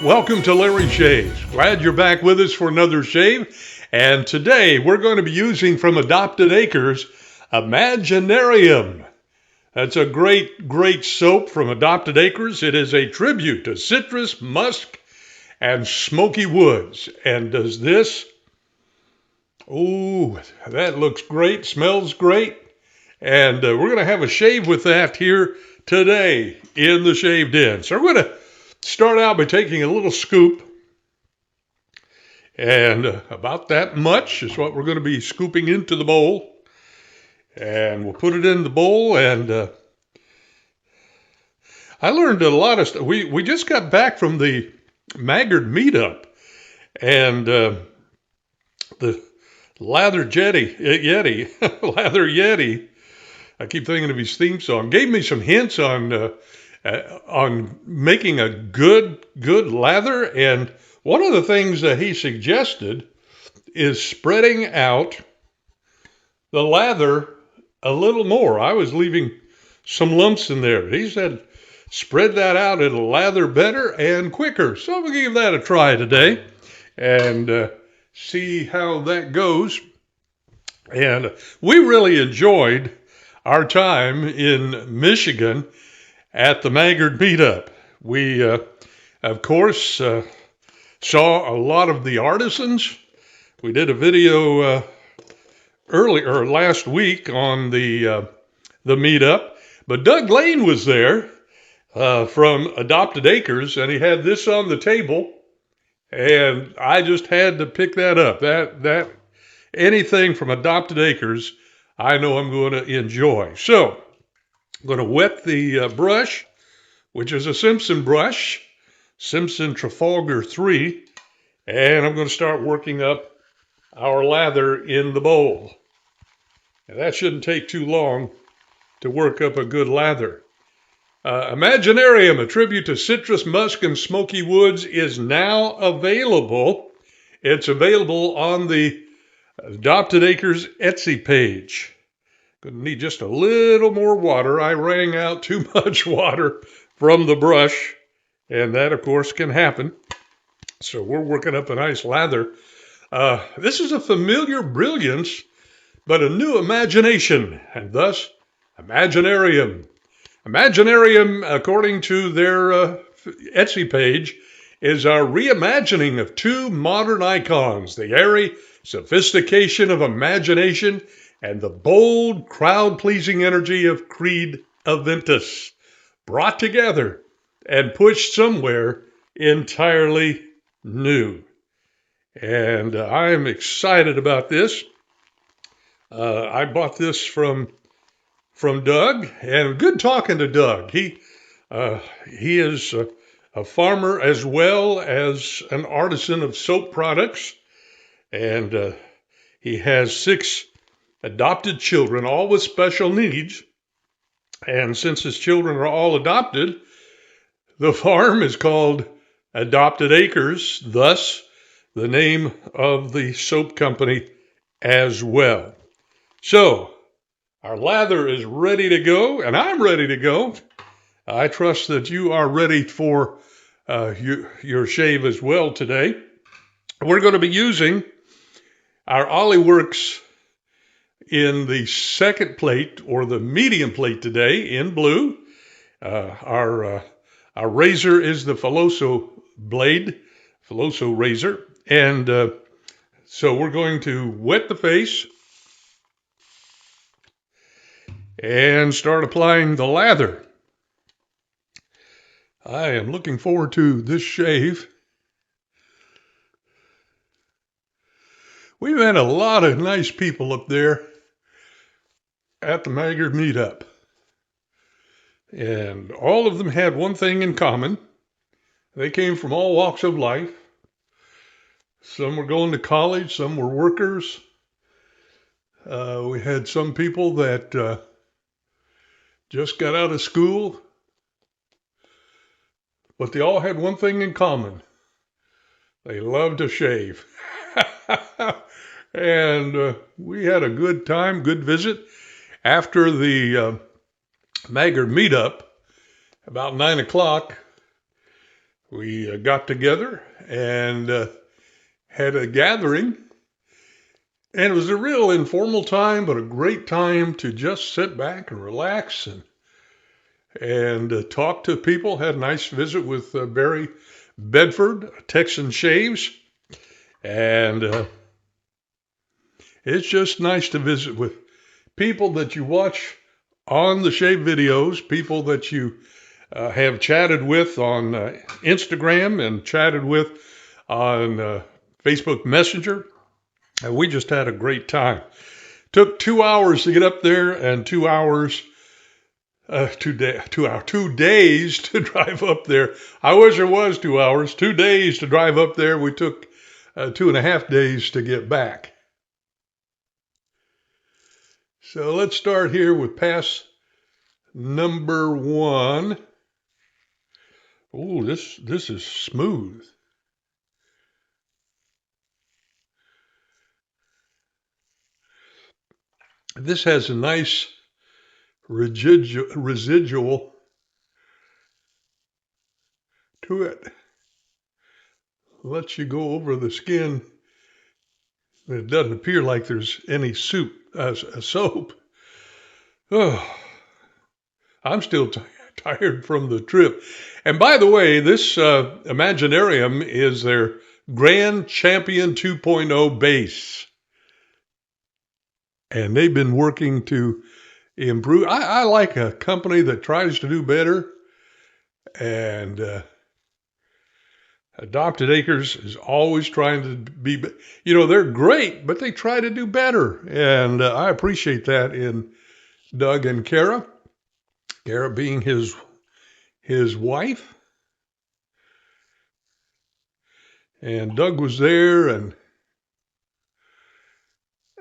Welcome to Larry Shaves. Glad you're back with us for another shave. And today we're going to be using from Adopted Acres, Imaginarium. That's a great soap from Adopted Acres. It is a tribute to citrus, musk, and smoky woods. And does this, oh, that looks great, smells great. And we're going to have a shave with that here today in the Shave Den. So we're going to start out by taking a little scoop, and about that much is what we're going to be scooping into the bowl. And we'll put it in the bowl, and I learned a lot of stuff. We just got back from the Maggard meetup, and the Lather Yeti, I keep thinking of his theme song, gave me some hints on making a good lather. And one of the things that he suggested is spreading out the lather a little more. I was leaving some lumps in there. He said, spread that out, it'll lather better and quicker. So I'm going to give that a try today and see how that goes. And we really enjoyed our time in Michigan at the Maggard meetup. We, of course, saw a lot of the artisans. We did a video last week on the meetup, but Doug Layne was there from Adopted Acres, and he had this on the table, and I just had to pick that up. That anything from Adopted Acres, I know I'm going to enjoy. So I'm going to wet the brush, which is a Simpson brush, Simpson Trafalgar 3, and I'm going to start working up our lather in the bowl. Now, that shouldn't take too long to work up a good lather. Imaginarium, a tribute to citrus, musk, and smoky woods, is now available. It's available on the Adopted Acres Etsy page. Gonna need just a little more water. I wrung out too much water from the brush, and that, of course, can happen. So we're working up a nice lather. This is a familiar brilliance, but a new imagination, and thus Imaginarium. Imaginarium, according to their Etsy page, is our reimagining of two modern icons, the airy sophistication of imagination and the bold, crowd-pleasing energy of Creed Aventus, brought together and pushed somewhere entirely new. And I'm excited about this. I bought this from Doug, and good talking to Doug. He is a farmer as well as an artisan of soap products, and he has 6 adopted children, all with special needs. And since his children are all adopted, the farm is called Adopted Acres, thus the name of the soap company as well. So our lather is ready to go, and I'm ready to go. I trust that you are ready for your shave as well today. We're going to be using our Ollie-Works in the second plate, or the medium plate today, in blue. Our razor is the Filoso blade, Filoso razor. And so we're going to wet the face and start applying the lather. I am looking forward to this shave. We met a lot of nice people up there at the Maggard meetup. And all of them had one thing in common. They came from all walks of life. Some were going to college, some were workers. We had some people that just got out of school. But they all had one thing in common. They loved to shave. And we had a good time, good visit. After the Maggard meetup, about 9 o'clock, we got together and had a gathering. And it was a real informal time, but a great time to just sit back and relax and talk to people. Had a nice visit with Barry Bedford, Texan Shaves. And it's just nice to visit with people that you watch on the shave videos, people that you have chatted with on Instagram and chatted with on Facebook Messenger. And we just had a great time. Took 2 hours to get up there and 2 hours, 2 days to drive up there. I wish it was 2 hours. 2 days to drive up there. We took 2.5 days to get back. So let's start here with pass number 1. Oh, this is smooth. This has a nice residual to it. Lets you go over the skin. It doesn't appear like there's any soap. Oh, I'm still tired from the trip. And by the way, this Imaginarium is their Grand Champion 2.0 base. And they've been working to improve. I like a company that tries to do better. And Adopted Acres is always trying to be, they're great, but they try to do better. And I appreciate that in Doug and Cara. Cara being his wife. And Doug was there, and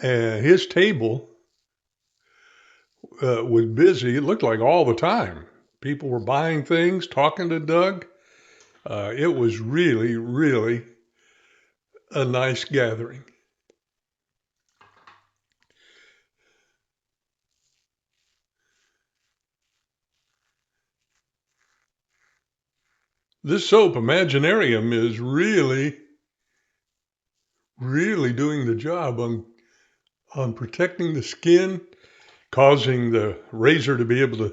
his table was busy. It looked like all the time. People were buying things, talking to Doug. It was really, really a nice gathering. This soap, Imaginarium, is really, really doing the job on protecting the skin, causing the razor to be able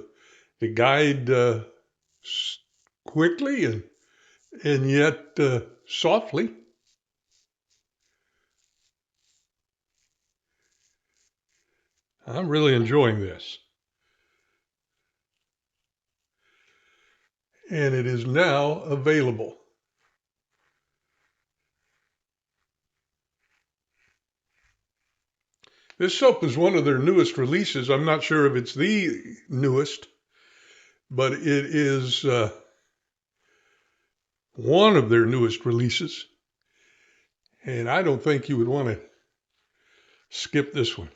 to guide quickly and yet softly. I'm really enjoying this. And it is now available. This soap is one of their newest releases. I'm not sure if it's the newest, but it is one of their newest releases. And I don't think you would want to skip this one.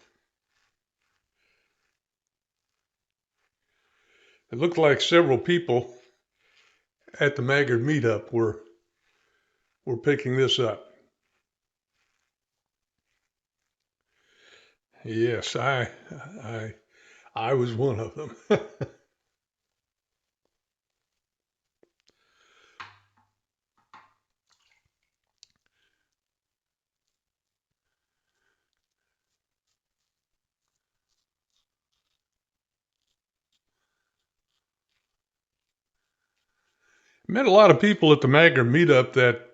It looked like several people at the Maggard meetup were picking this up. Yes, I was one of them. Met a lot of people at the Maggard meetup that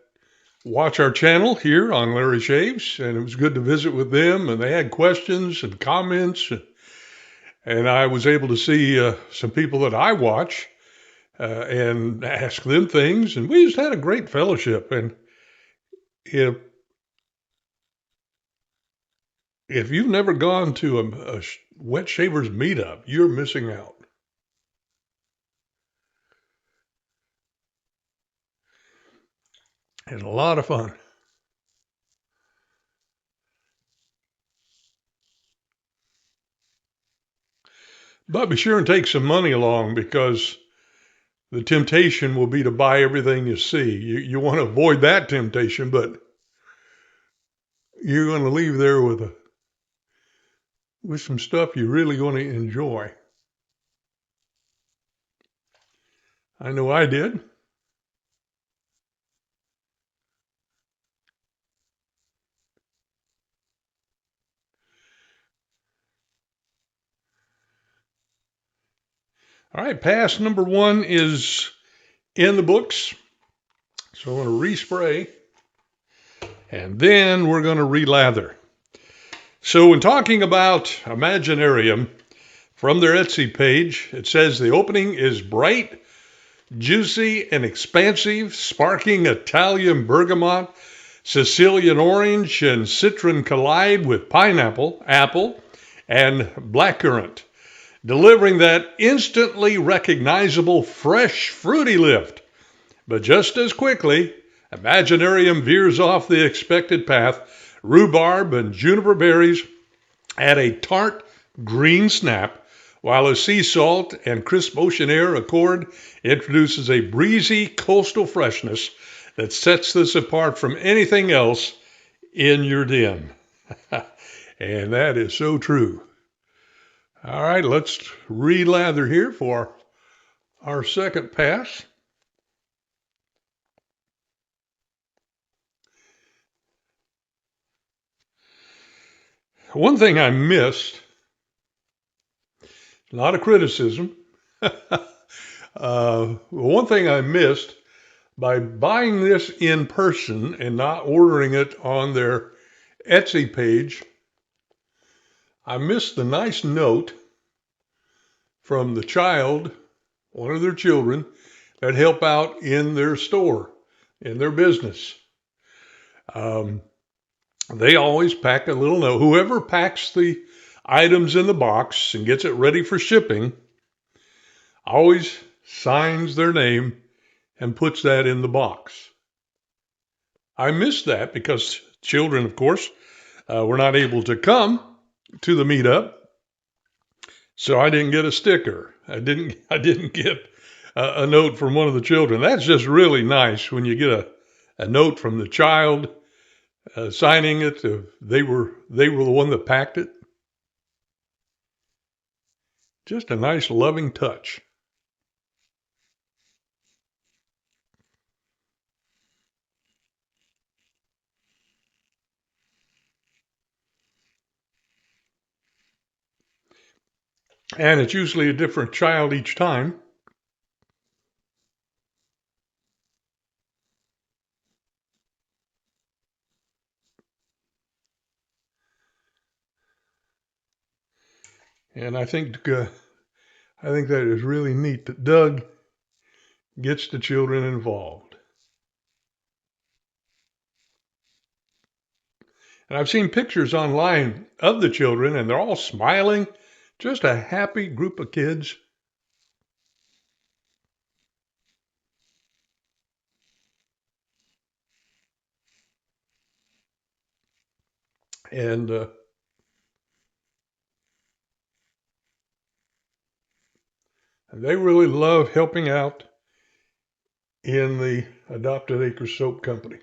watch our channel here on Larry Shaves, and it was good to visit with them, and they had questions and comments, and I was able to see some people that I watch and ask them things, and we just had a great fellowship. And if you've never gone to a wet shavers meetup, you're missing out. It's a lot of fun. But be sure and take some money along, because the temptation will be to buy everything you see. You want to avoid that temptation, but you're going to leave there with some stuff you're really going to enjoy. I know I did. All right, pass number 1 is in the books. So I'm going to respray, and then we're going to relather. So when talking about Imaginarium, from their Etsy page, it says the opening is bright, juicy, and expansive, sparking Italian bergamot, Sicilian orange, and citron collide with pineapple, apple, and blackcurrant, delivering that instantly recognizable fresh fruity lift. But just as quickly, Imaginarium veers off the expected path. Rhubarb and juniper berries add a tart green snap, while a sea salt and crisp ocean air accord introduces a breezy coastal freshness that sets this apart from anything else in your den. And that is so true. All right, let's relather here for our second pass. One thing I missed, not a criticism, one thing I missed by buying this in person and not ordering it on their Etsy page, I missed the nice note from the child, one of their children, that help out in their store, in their business. They always pack a little note. Whoever packs the items in the box and gets it ready for shipping always signs their name and puts that in the box. I missed that because children, of course, were not able to come to the meetup, so I didn't get a sticker. I didn't get a note from one of the children. That's just really nice when you get a note from the child signing it. They were the one that packed it. Just a nice, loving touch. And it's usually a different child each time. And I think that is really neat that Doug gets the children involved. And I've seen pictures online of the children, and they're all smiling. Just a happy group of kids. And they really love helping out in the Adopted Acres Soap Company.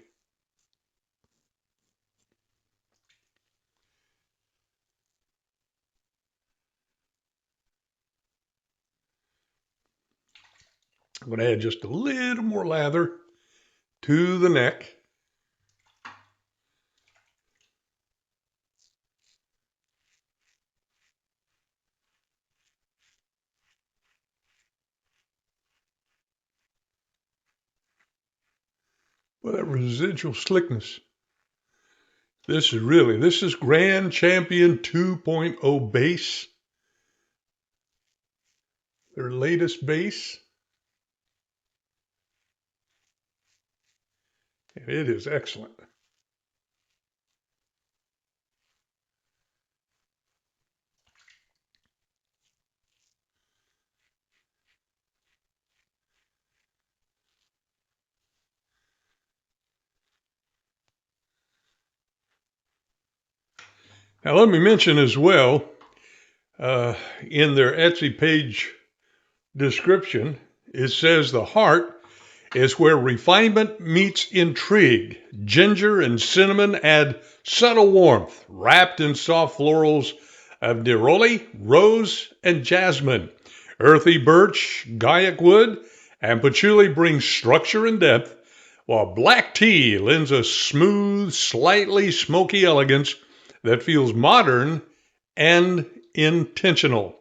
I'm going to add just a little more lather to the neck. Well, that residual slickness. This is Grand Champion 2.0 base. Their latest base. And it is excellent. Now, let me mention as well, in their Etsy page description, it says the heart is where refinement meets intrigue. Ginger and cinnamon add subtle warmth, wrapped in soft florals of neroli, rose, and jasmine. Earthy birch, guaiac wood, and patchouli bring structure and depth, while black tea lends a smooth, slightly smoky elegance that feels modern and intentional.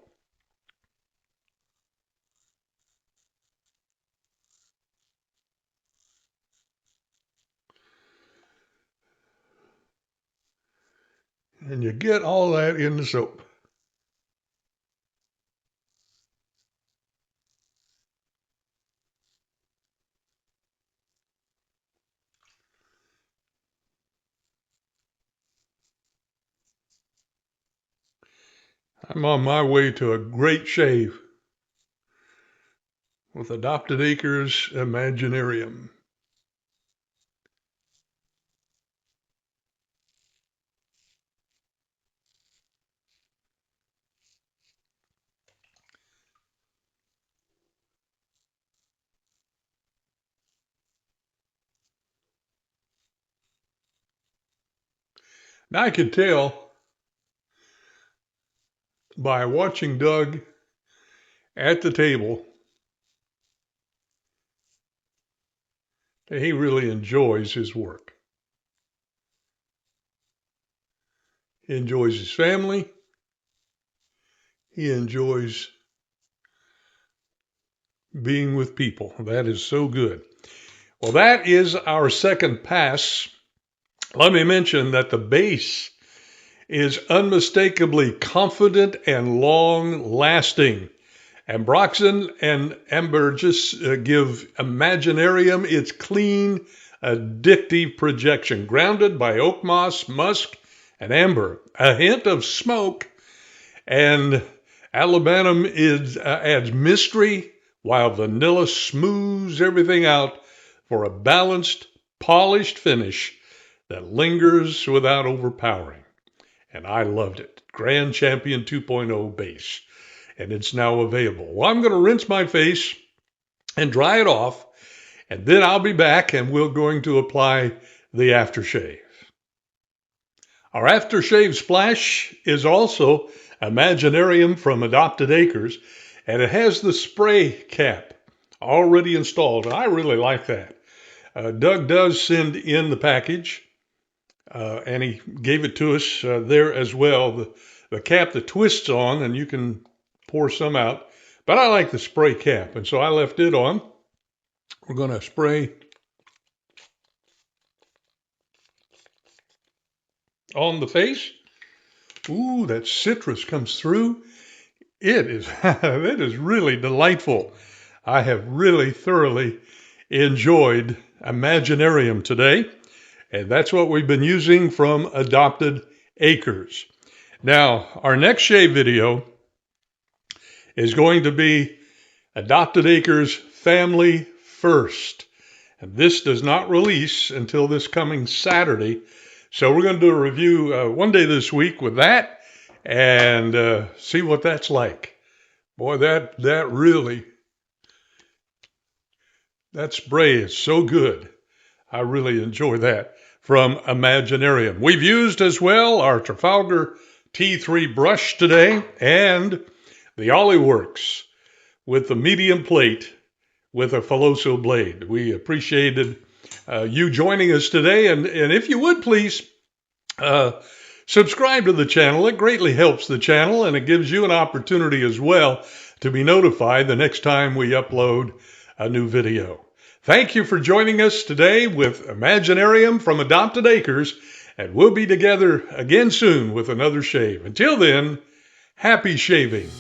and you get all that in the soap. I'm on my way to a great shave with Adopted Acres Imaginarium. Now I could tell by watching Doug at the table that he really enjoys his work. He enjoys his family. He enjoys being with people. That is so good. Well, that is our second pass. Let me mention that the base is unmistakably confident and long-lasting. Ambroxan and ambergris give Imaginarium its clean, addictive projection, grounded by oak moss, musk, and amber. A hint of smoke, and Alabama adds mystery, while vanilla smooths everything out for a balanced, polished finish that lingers without overpowering. And I loved it. Grand Champion 2.0 base. And it's now available. Well, I'm going to rinse my face and dry it off, and then I'll be back and we're going to apply the aftershave. Our aftershave splash is also Imaginarium from Adopted Acres, and it has the spray cap already installed. And I really like that. Doug does send in the package, and he gave it to us there as well. The cap that twists on, and you can pour some out. But I like the spray cap, and so I left it on. We're going to spray on the face. Ooh, that citrus comes through. It is really delightful. I have really thoroughly enjoyed Imaginarium today, and that's what we've been using from Adopted Acres. Now, our next shave video is going to be Adopted Acres Family First. And this does not release until this coming Saturday. So we're going to do a review one day this week with that and see what that's like. Boy, that spray is so good. I really enjoy that from Imaginarium. We've used as well our Trafalgar T3 brush today and the Ollie Works with the medium plate with a Filoso blade. We appreciated you joining us today. And if you would please subscribe to the channel. It greatly helps the channel, and it gives you an opportunity as well to be notified the next time we upload a new video. Thank you for joining us today with Imaginarium from Adopted Acres, and we'll be together again soon with another shave. Until then, happy shaving.